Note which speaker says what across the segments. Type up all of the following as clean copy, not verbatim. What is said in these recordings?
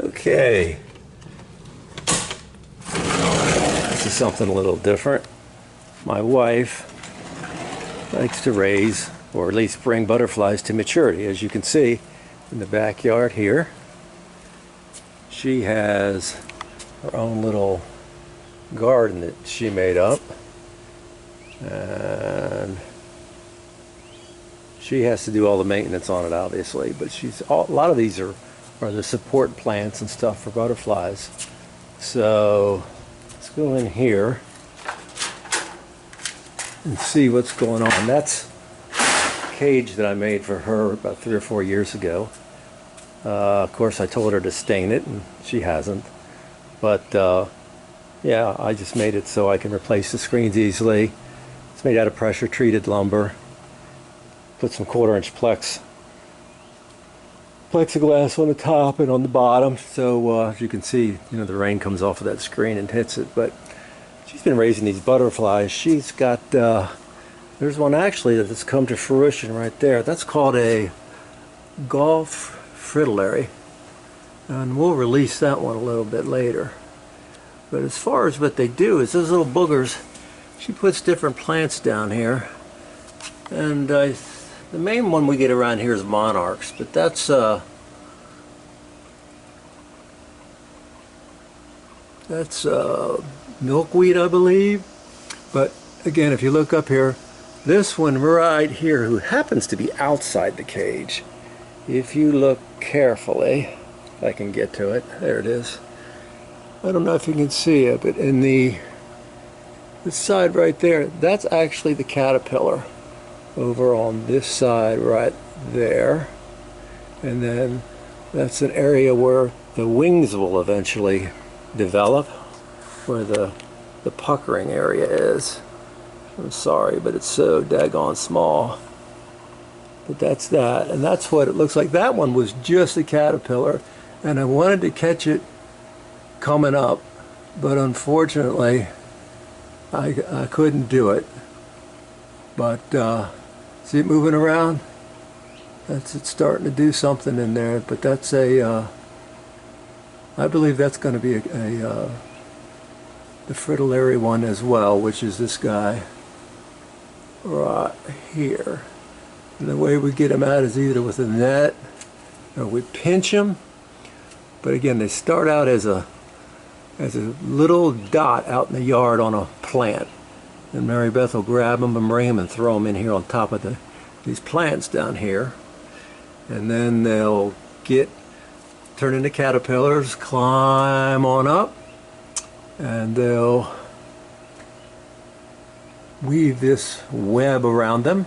Speaker 1: Okay, this is something a little different. My wife likes to raise, or at least bring, butterflies to maturity. As you can see in the backyard here, she has her own little garden that she made up, and she has to do all the maintenance on it, obviously, but a lot of these are the support plants and stuff for butterflies. So let's go in here and see what's going on. That's a cage that I made for her about 3 or 4 years ago. Of course, I told her to stain it, and she hasn't. But yeah, I just made it so I can replace the screens easily. It's made out of pressure-treated lumber. Put some 1/4-inch plexiglass on the top and on the bottom, so as you can see, the rain comes off of that screen and hits it. But she's been raising these butterflies. She's got there's one actually that's come to fruition right there. That's called a Gulf fritillary, and we'll release that one a little bit later. But as far as what they do is those little boogers, she puts different plants down here, and the main one we get around here is monarchs, but that's milkweed, I believe. But again, if you look up here, this one right here, who happens to be outside the cage, if you look carefully, if I can get to it, there it is. I don't know if you can see it, but in the side right there, that's actually the caterpillar over on this side right there. And then that's an area where the wings will eventually develop, where the puckering area is. I'm sorry, but it's so daggone small. But that's that, and that's what it looks like. That one was just a caterpillar, and I wanted to catch it coming up, but unfortunately I couldn't do it. But see it moving around? That's it, starting to do something in there. But that's I believe that's going to be the fritillary one as well, which is this guy right here. And the way we get them out is either with a net or we pinch them. But again, they start out as a little dot out in the yard on a plant. And Mary Beth will grab them and bring them and throw them in here on top of these plants down here. And then they'll turn into caterpillars, climb on up, and they'll weave this web around them.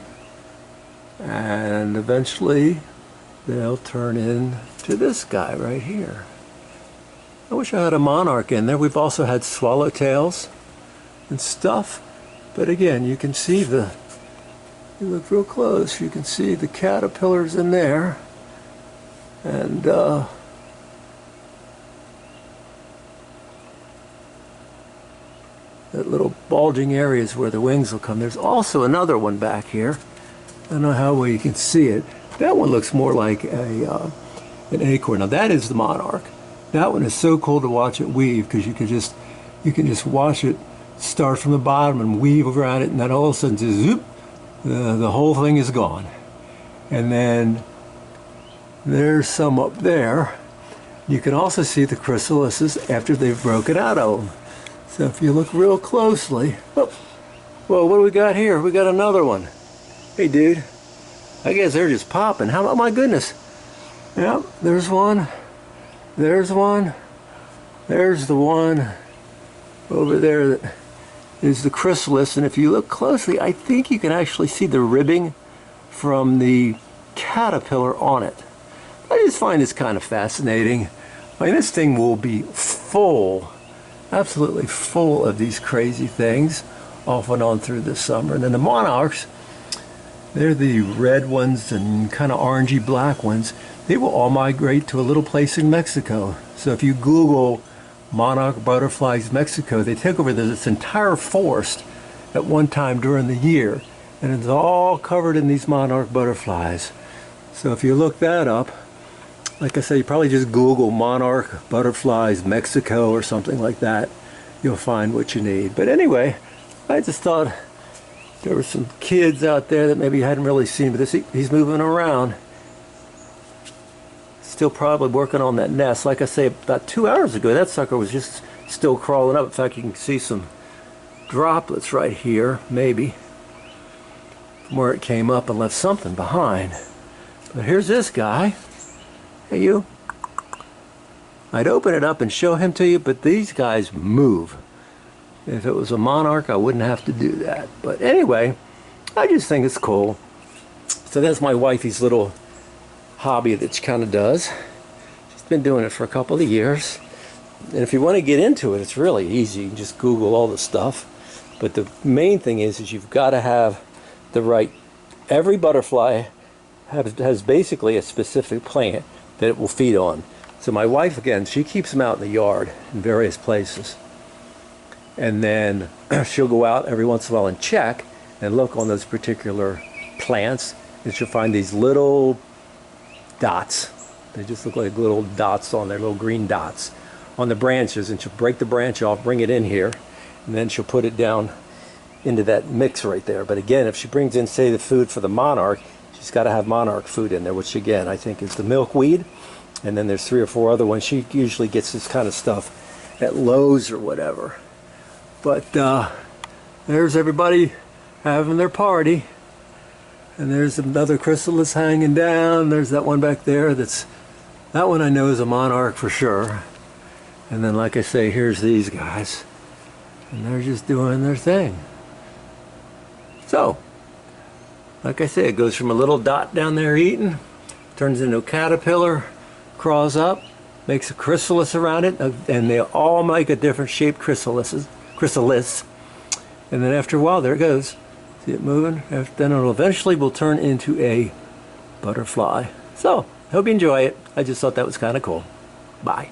Speaker 1: And eventually they'll turn into this guy right here. I wish I had a monarch in there. We've also had swallowtails and stuff. But again, you can see you look real close, you can see the caterpillars in there. And that little bulging area is where the wings will come. There's also another one back here. I don't know how well you can see it. That one looks more like an acorn. Now that is the monarch. That one is so cool to watch it weave, because you can just watch it start from the bottom and weave around it, and then all of a sudden, just zoop, the whole thing is gone. And then there's some up there. You can also see the chrysalises after they've broken out of them. So if you look real closely, oh, well, what do we got here? We got another one. Hey, dude, I guess they're just popping. Oh my goodness. Yep, there's one. There's one. There's the one over there that is the chrysalis. And if you look closely, I think you can actually see the ribbing from the caterpillar on it. I just find this kind of fascinating. I mean, this thing will be full, absolutely full of these crazy things off and on through the summer. And then the monarchs, they're the red ones and kind of orangey black ones. They will all migrate to a little place in Mexico. So if you Google monarch butterflies Mexico, they take over this entire forest at one time during the year, and it's all covered in these monarch butterflies. So if you look that up, Like I said, you probably just Google monarch butterflies Mexico or something like that. You'll find what you need. But anyway, I just thought there were some kids out there that maybe you hadn't really seen, but he's moving around. Still probably working on that nest. Like I say, about 2 hours ago, that sucker was just still crawling up. In fact, you can see some droplets right here, maybe, from where it came up and left something behind. But here's this guy. Hey, you. I'd open it up and show him to you, but these guys move. If it was a monarch, I wouldn't have to do that. But anyway, I just think it's cool. So that's my wifey's little hobby that she kind of does. She's been doing it for a couple of years. And if you want to get into it, it's really easy. You can just Google all the stuff. But the main thing is you've got to have the right... Every butterfly has basically a specific plant that it will feed on. So my wife, again, she keeps them out in the yard in various places. And then she'll go out every once in a while and check and look on those particular plants. And she'll find these little dots. They just look like little dots on there, little green dots on the branches. And she'll break the branch off, bring it in here, and then she'll put it down into that mix right there. But again, if she brings in, say, the food for the monarch, she's got to have monarch food in there, which again, I think is the milkweed. And then there's 3 or 4 other ones. She usually gets this kind of stuff at Lowe's or whatever. But there's everybody having their party. And there's another chrysalis hanging down. There's that one back there. That one I know is a monarch for sure. And then, like I say, here's these guys. And they're just doing their thing. So, like I say, it goes from a little dot down there eating, turns into a caterpillar, crawls up, makes a chrysalis around it, and they all make a different shaped chrysalis. And then after a while, there it goes. See it moving? Then it eventually will turn into a butterfly. So, hope you enjoy it. I just thought that was kind of cool. Bye.